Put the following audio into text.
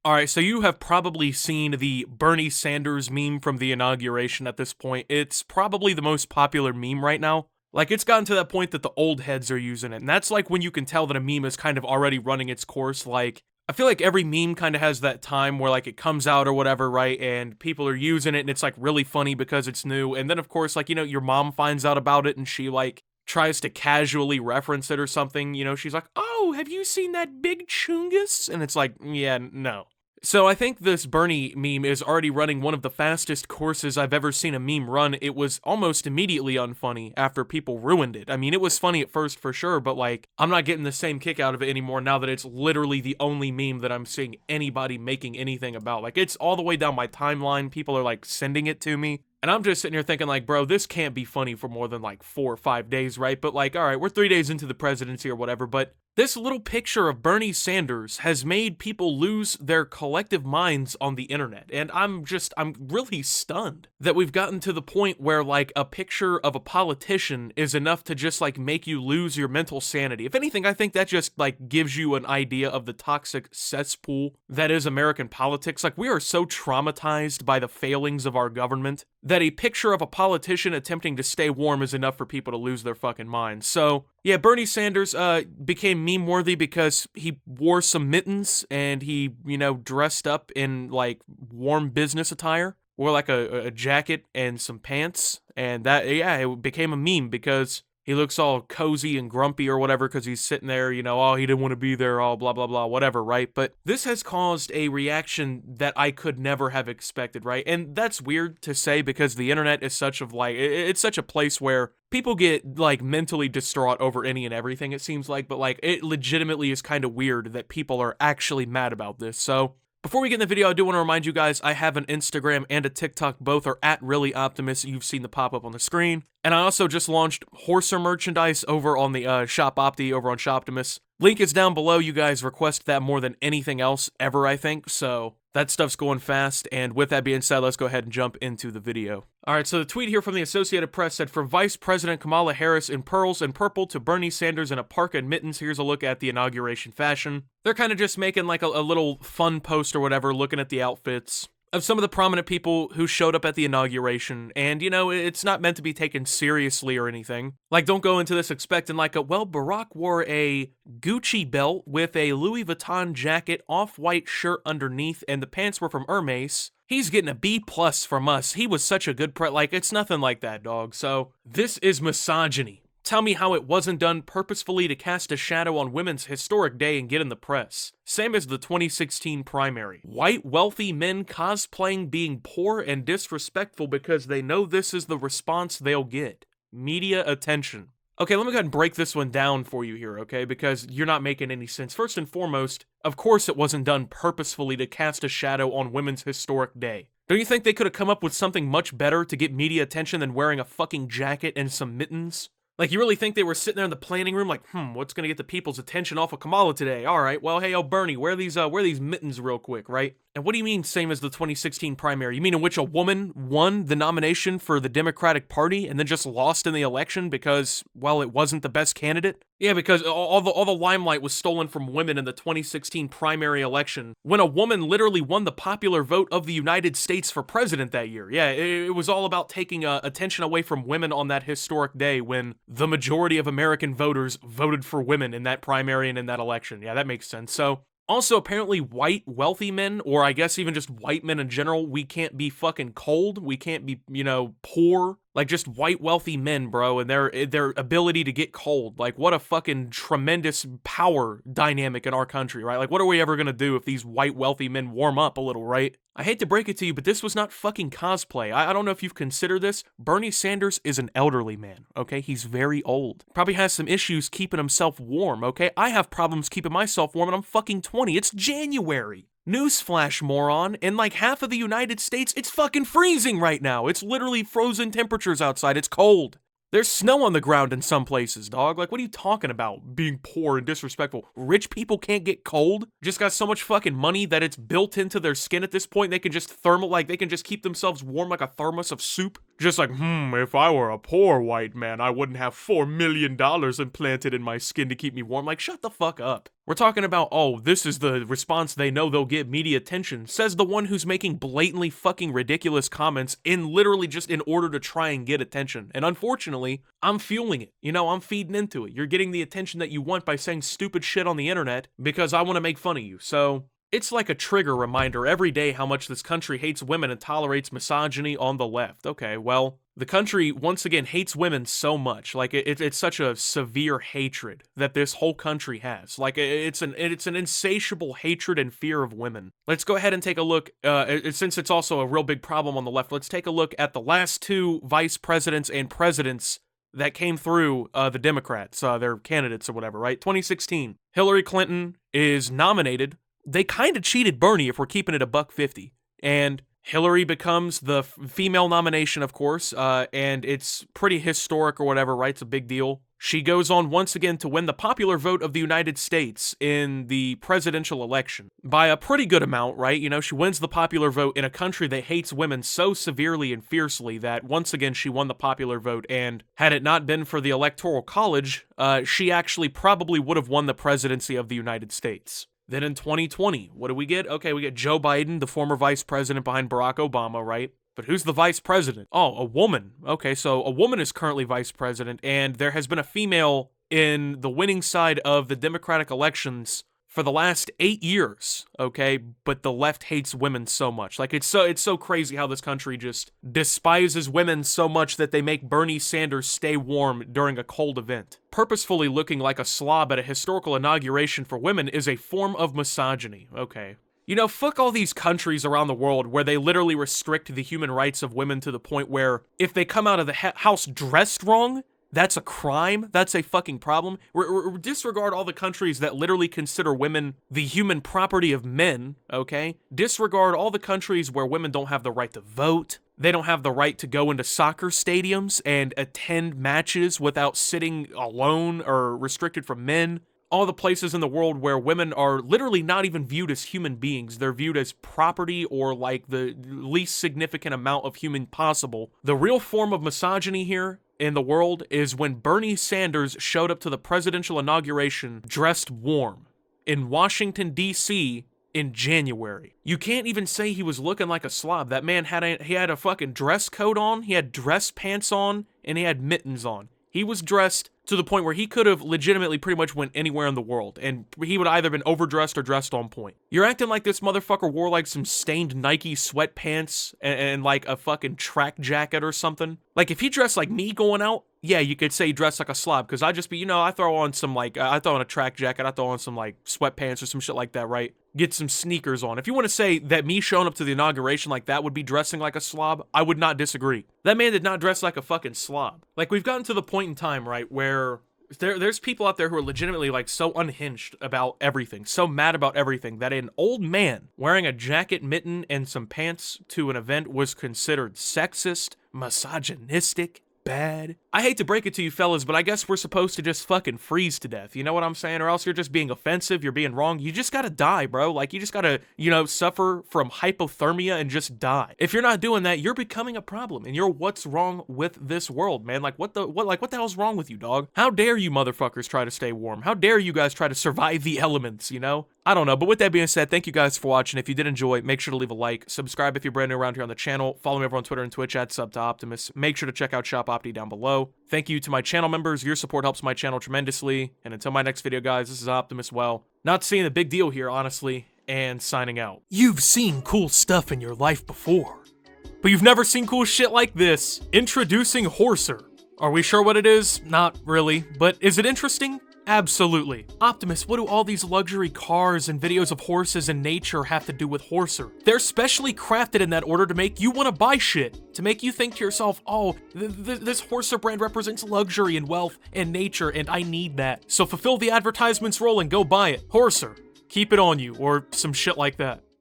Alright, so you have probably seen the Bernie Sanders meme from the inauguration at this point. It's probably the most popular meme right now. Like, it's gotten to that point that the old heads are using it, and that's like when you can tell that a meme is kind of already running its course. Like, I feel like every meme kind of has that time where, like, it comes out or whatever, right, and people are using it, and it's, like, really funny because it's new, and then, of course, like, your mom finds out about it, and she, like, tries to casually reference it or something, she's like, "Oh, have you seen that big chungus?" And it's like, yeah, no. So I think this Bernie meme is already running one of the fastest courses I've ever seen a meme run. It was almost immediately unfunny after people ruined it. I mean, it was funny at first for sure, but like, I'm not getting the same kick out of it anymore now that it's literally the only meme that I'm seeing anybody making anything about. Like, it's all the way down my timeline. People are like sending it to me. And I'm just sitting here thinking like, bro, this can't be funny for more than like 4 or 5 days, right? But like, all right, we're 3 days into the presidency or whatever, but this little picture of Bernie Sanders has made people lose their collective minds on the internet. And I'm really stunned that we've gotten to the point where like a picture of a politician is enough to just like make you lose your mental sanity. If anything, I think that just like gives you an idea of the toxic cesspool that is American politics. Like, we are so traumatized by the failings of our government that a picture of a politician attempting to stay warm is enough for people to lose their fucking minds. So, yeah, Bernie Sanders became meme-worthy because he wore some mittens and he, dressed up in, like, warm business attire. Wore, like, a jacket and some pants. And that, yeah, it became a meme because he looks all cozy and grumpy or whatever because he's sitting there, oh, he didn't want to be there, all blah, blah, blah, whatever, right? But this has caused a reaction that I could never have expected, right? And that's weird to say because the internet is such of like, it's such a place where people get like mentally distraught over any and everything, it seems like, but like it legitimately is kind of weird that people are actually mad about this. So before we get in the video, I do want to remind you guys I have an Instagram and a TikTok. Both are at ReallyOptimus. You've seen the pop-up on the screen. And I also just launched Horser merchandise over on the Shop Opti over on Shoptimus. Link is down below. You guys request that more than anything else ever, I think. So that stuff's going fast. And with that being said, let's go ahead and jump into the video. Alright, so the tweet here from the Associated Press said, from Vice President Kamala Harris in pearls and purple to Bernie Sanders in a parka and mittens, here's a look at the inauguration fashion. They're kind of just making like a little fun post or whatever, looking at the outfits of some of the prominent people who showed up at the inauguration, and, it's not meant to be taken seriously or anything. Like, don't go into this expecting like well, Barack wore a Gucci belt with a Louis Vuitton jacket, off-white shirt underneath, and the pants were from Hermes. He's getting a B+ from us. He was such a good like, it's nothing like that, dog. So, this is misogyny. Tell me how it wasn't done purposefully to cast a shadow on women's historic day and get in the press. Same as the 2016 primary. White, wealthy men cosplaying being poor and disrespectful because they know this is the response they'll get. Media attention. Okay, let me go ahead and break this one down for you here, okay? Because you're not making any sense. First and foremost, of course it wasn't done purposefully to cast a shadow on women's historic day. Don't you think they could have come up with something much better to get media attention than wearing a fucking jacket and some mittens? Like, you really think they were sitting there in the planning room like, what's gonna get the people's attention off of Kamala today? Alright, well, hey, Bernie, wear these mittens real quick, right? And what do you mean same as the 2016 primary? You mean in which a woman won the nomination for the Democratic Party and then just lost in the election because, well, it wasn't the best candidate? Yeah, because all the limelight was stolen from women in the 2016 primary election when a woman literally won the popular vote of the United States for president that year. Yeah, it was all about taking attention away from women on that historic day when the majority of American voters voted for women in that primary and in that election. Yeah, that makes sense. So, also, apparently white, wealthy men, or I guess even just white men in general, we can't be fucking cold, we can't be, poor. Like, just white, wealthy men, bro, and their ability to get cold. Like, what a fucking tremendous power dynamic in our country, right? Like, what are we ever gonna do if these white, wealthy men warm up a little, right? I hate to break it to you, but this was not fucking cosplay. I don't know if you've considered this. Bernie Sanders is an elderly man, okay? He's very old. Probably has some issues keeping himself warm, okay? I have problems keeping myself warm and I'm fucking 20. It's January. Newsflash, moron, in like half of the United States, it's fucking freezing right now. It's literally frozen temperatures outside. It's cold. There's snow on the ground in some places, dog. Like, what are you talking about? Being poor and disrespectful. Rich people can't get cold? Just got so much fucking money that it's built into their skin at this point. They can just they can just keep themselves warm like a thermos of soup. Just like, if I were a poor white man, I wouldn't have $4 million implanted in my skin to keep me warm. Like, shut the fuck up. We're talking about, oh, this is the response they know they'll get media attention, says the one who's making blatantly fucking ridiculous comments in literally just in order to try and get attention. And unfortunately, I'm fueling it. You know, I'm feeding into it. You're getting the attention that you want by saying stupid shit on the internet because I want to make fun of you. So it's like a trigger reminder every day how much this country hates women and tolerates misogyny on the left. Okay, well, the country, once again, hates women so much. Like, it's such a severe hatred that this whole country has. Like, it's an insatiable hatred and fear of women. Let's go ahead and take a look, since it's also a real big problem on the left, let's take a look at the last two vice presidents and presidents that came through the Democrats, their candidates or whatever, right? 2016, Hillary Clinton is nominated. They kind of cheated Bernie if we're keeping it $1.50. And Hillary becomes the female nomination, of course, and it's pretty historic or whatever, right? It's a big deal. She goes on once again to win the popular vote of the United States in the presidential election by a pretty good amount, right? You know, she wins the popular vote in a country that hates women so severely and fiercely that once again she won the popular vote, and had it not been for the Electoral College, she actually probably would have won the presidency of the United States. Then in 2020, what do we get? Okay, we get Joe Biden, the former vice president behind Barack Obama, right? But who's the vice president? Oh, a woman. Okay, so a woman is currently vice president, and there has been a female in the winning side of the Democratic elections for the last 8 years, okay? But the left hates women so much. Like, it's so crazy how this country just despises women so much that they make Bernie Sanders stay warm during a cold event. Purposefully looking like a slob at a historical inauguration for women is a form of misogyny, okay? You know, fuck all these countries around the world where they literally restrict the human rights of women to the point where if they come out of the house dressed wrong, that's a crime. That's a fucking problem. Disregard all the countries that literally consider women the human property of men, okay? Disregard all the countries where women don't have the right to vote. They don't have the right to go into soccer stadiums and attend matches without sitting alone or restricted from men. All the places in the world where women are literally not even viewed as human beings. They're viewed as property or like the least significant amount of human possible. The real form of misogyny here in the world is when Bernie Sanders showed up to the presidential inauguration dressed warm in Washington, D.C. in January. You can't even say he was looking like a slob. That man had a fucking dress coat on, he had dress pants on, and he had mittens on. He was dressed to the point where he could have legitimately pretty much went anywhere in the world, and he would either been overdressed or dressed on point. You're acting like this motherfucker wore like some stained Nike sweatpants and like a fucking track jacket or something. Like, if he dressed like me going out, yeah, you could say he dressed like a slob, because I'd just be, you know, I throw on some like, I throw on a track jacket, I throw on some like sweatpants or some shit like that, right? Get some sneakers on. If you want to say that me showing up to the inauguration like that would be dressing like a slob, I would not disagree. That man did not dress like a fucking slob. Like, we've gotten to the point in time, right, where there's people out there who are legitimately like so unhinged about everything, so mad about everything, that an old man wearing a jacket, mitten, and some pants to an event was considered sexist, misogynistic, bad. I hate to break it to you fellas, but I guess we're supposed to just fucking freeze to death, you know what I'm saying? Or else you're just being offensive, you're being wrong. You just gotta die, bro. Like, you just gotta, you know, suffer from hypothermia and just die. If you're not doing that, you're becoming a problem, and you're what's wrong with this world, man. Like, what the hell's wrong with you, dog? How dare you motherfuckers try to stay warm? How dare you guys try to survive the elements, you know? I don't know, but with that being said, thank you guys for watching. If you did enjoy, make sure to leave a like, subscribe if you're brand new around here on the channel, follow me over on Twitter and Twitch at @SubToOptimus. Make sure to check out Shop Opti down below. Thank you to my channel members. Your support helps my channel tremendously. And until my next video, guys, this is Optimus. Well, not seeing a big deal here, honestly, and signing out. You've seen cool stuff in your life before, but you've never seen cool shit like this. Introducing Horser. Are we sure what it is? Not really, but is it interesting? Absolutely. Optimus, what do all these luxury cars and videos of horses and nature have to do with Horser? They're specially crafted in that order to make you want to buy shit. To make you think to yourself, oh, this Horser brand represents luxury and wealth and nature, and I need that. So fulfill the advertisement's role and go buy it. Horser, keep it on you, or some shit like that.